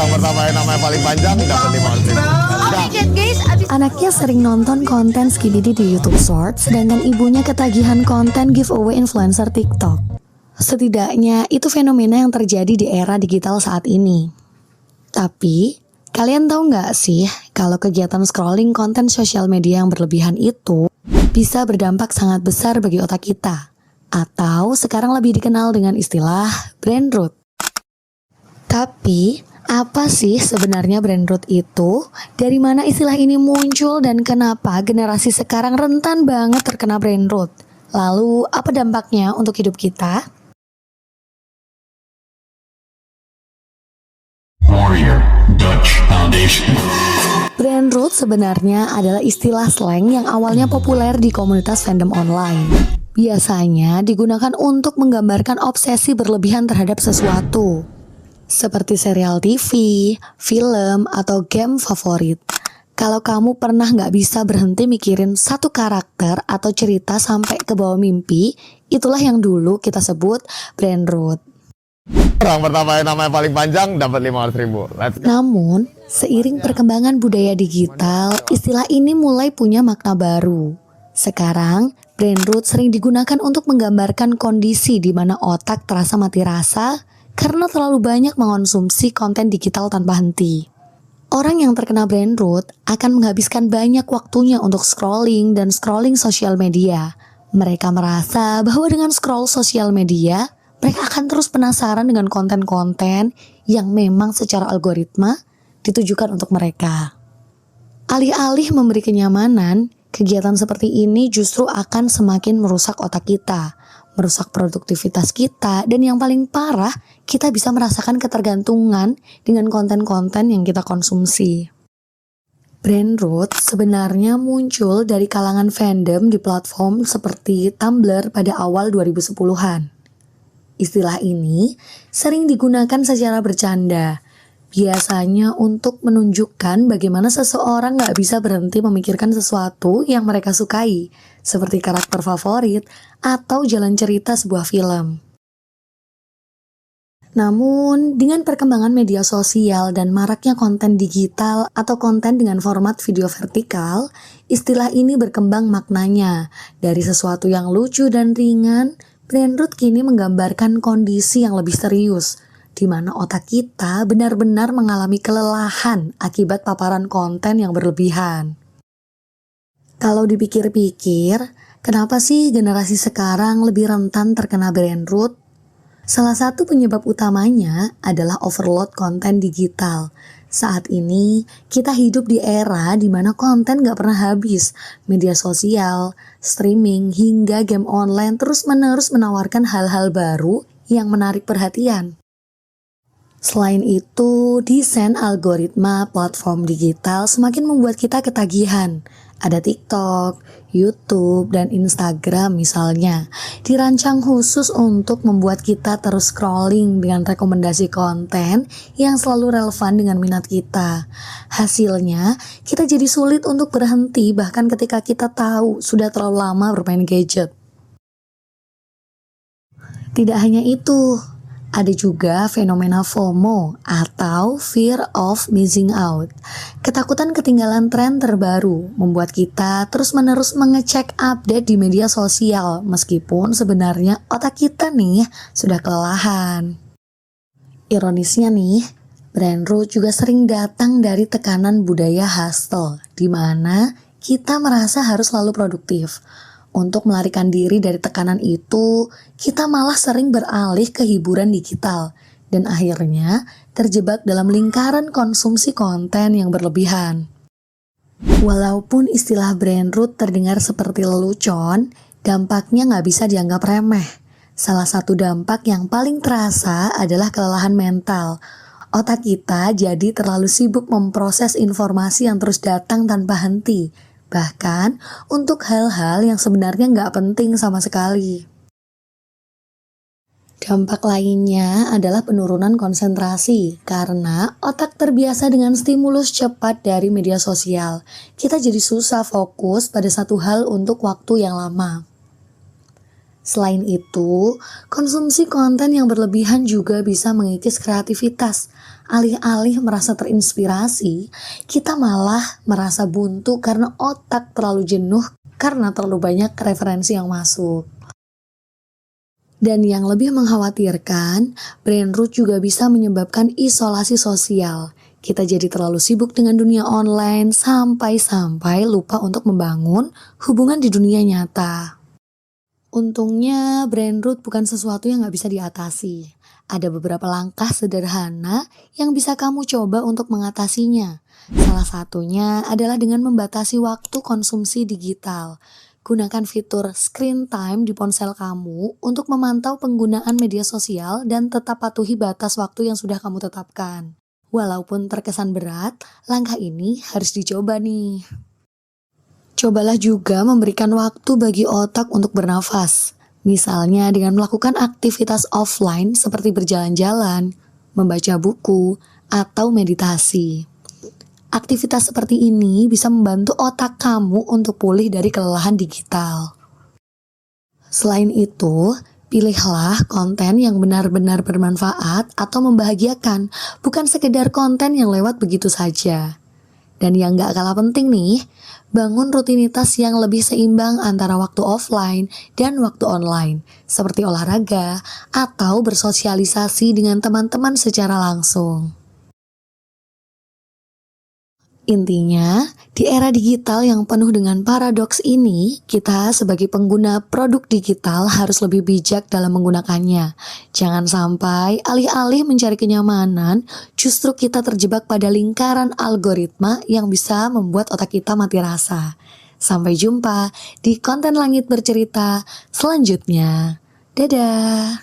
Orang pertama yang namanya paling panjang dapat 500.000. Anaknya sering nonton konten Skibidi di YouTube Shorts, sedangkan ibunya ketagihan konten giveaway influencer TikTok. Setidaknya itu fenomena yang terjadi di era digital saat ini. Tapi, kalian tahu nggak sih kalau kegiatan scrolling konten sosial media yang berlebihan itu bisa berdampak sangat besar bagi otak kita, atau sekarang lebih dikenal dengan istilah brain rot. Tapi, apa sih sebenarnya brain rot itu? Dari mana istilah ini muncul dan kenapa generasi sekarang rentan banget terkena brain rot? Lalu, apa dampaknya untuk hidup kita? Warrior Dutch Foundation. Brain rot sebenarnya adalah istilah slang yang awalnya populer di komunitas fandom online. Biasanya digunakan untuk menggambarkan obsesi berlebihan terhadap sesuatu, seperti serial TV, film, atau game favorit. Kalau kamu pernah nggak bisa berhenti mikirin satu karakter atau cerita sampai ke bawah mimpi, itulah yang dulu kita sebut brain rot. Orang pertama yang namanya paling panjang dapat 500.000. Namun, seiring perkembangan budaya digital, istilah ini mulai punya makna baru. Sekarang, brain rot sering digunakan untuk menggambarkan kondisi di mana otak terasa mati rasa karena terlalu banyak mengonsumsi konten digital tanpa henti. Orang yang terkena brain rot akan menghabiskan banyak waktunya untuk scrolling dan scrolling sosial media. Mereka merasa bahwa dengan scroll sosial media, mereka akan terus penasaran dengan konten-konten yang memang secara algoritma ditujukan untuk mereka. Alih-alih memberi kenyamanan, kegiatan seperti ini justru akan semakin merusak otak kita, merusak produktivitas kita, dan yang paling parah, kita bisa merasakan ketergantungan dengan konten-konten yang kita konsumsi. Brain rot sebenarnya muncul dari kalangan fandom di platform seperti Tumblr pada awal 2010-an. Istilah ini sering digunakan secara bercanda, biasanya untuk menunjukkan bagaimana seseorang gak bisa berhenti memikirkan sesuatu yang mereka sukai, seperti karakter favorit atau jalan cerita sebuah film. Namun, dengan perkembangan media sosial dan maraknya konten digital atau konten dengan format video vertikal, istilah ini berkembang maknanya. Dari sesuatu yang lucu dan ringan, brain rot kini menggambarkan kondisi yang lebih serius, di mana otak kita benar-benar mengalami kelelahan akibat paparan konten yang berlebihan. Kalau dipikir-pikir, kenapa sih generasi sekarang lebih rentan terkena brain rot? Salah satu penyebab utamanya adalah overload konten digital. Saat ini, kita hidup di era di mana konten gak pernah habis. Media sosial, streaming, hingga game online terus-menerus menawarkan hal-hal baru yang menarik perhatian. Selain itu, desain algoritma platform digital semakin membuat kita ketagihan. Ada TikTok, YouTube, dan Instagram misalnya, dirancang khusus untuk membuat kita terus scrolling dengan rekomendasi konten yang selalu relevan dengan minat kita. Hasilnya, kita jadi sulit untuk berhenti bahkan ketika kita tahu sudah terlalu lama bermain gadget. Tidak hanya itu, ada juga fenomena FOMO atau Fear of Missing Out. Ketakutan ketinggalan tren terbaru membuat kita terus-menerus mengecek update di media sosial meskipun sebenarnya otak kita nih sudah kelelahan. Ironisnya nih, brain rot juga sering datang dari tekanan budaya hustle, di mana kita merasa harus selalu produktif. Untuk melarikan diri dari tekanan itu, kita malah sering beralih ke hiburan digital dan akhirnya terjebak dalam lingkaran konsumsi konten yang berlebihan. Walaupun istilah brain rot terdengar seperti lelucon, dampaknya nggak bisa dianggap remeh. Salah satu dampak yang paling terasa adalah kelelahan mental. Otak kita jadi terlalu sibuk memproses informasi yang terus datang tanpa henti. Bahkan untuk hal-hal yang sebenarnya nggak penting sama sekali. Dampak lainnya adalah penurunan konsentrasi karena otak terbiasa dengan stimulus cepat dari media sosial. Kita jadi susah fokus pada satu hal untuk waktu yang lama. Selain itu, konsumsi konten yang berlebihan juga bisa mengikis kreativitas. Alih-alih merasa terinspirasi, kita malah merasa buntu karena otak terlalu jenuh karena terlalu banyak referensi yang masuk. Dan yang lebih mengkhawatirkan, brain rot juga bisa menyebabkan isolasi sosial. Kita jadi terlalu sibuk dengan dunia online sampai-sampai lupa untuk membangun hubungan di dunia nyata. Untungnya brain rot bukan sesuatu yang gak bisa diatasi. Ada beberapa langkah sederhana yang bisa kamu coba untuk mengatasinya. Salah satunya adalah dengan membatasi waktu konsumsi digital. Gunakan fitur screen time di ponsel kamu untuk memantau penggunaan media sosial dan tetap patuhi batas waktu yang sudah kamu tetapkan. Walaupun terkesan berat, langkah ini harus dicoba nih. Cobalah juga memberikan waktu bagi otak untuk bernafas. Misalnya dengan melakukan aktivitas offline seperti berjalan-jalan, membaca buku, atau meditasi. Aktivitas seperti ini bisa membantu otak kamu untuk pulih dari kelelahan digital. Selain itu, pilihlah konten yang benar-benar bermanfaat atau membahagiakan, bukan sekedar konten yang lewat begitu saja. Dan yang gak kalah penting nih, bangun rutinitas yang lebih seimbang antara waktu offline dan waktu online, seperti olahraga atau bersosialisasi dengan teman-teman secara langsung. Intinya, di era digital yang penuh dengan paradoks ini, kita sebagai pengguna produk digital harus lebih bijak dalam menggunakannya. Jangan sampai alih-alih mencari kenyamanan, justru kita terjebak pada lingkaran algoritma yang bisa membuat otak kita mati rasa. Sampai jumpa di konten Langit Bercerita selanjutnya. Dadah!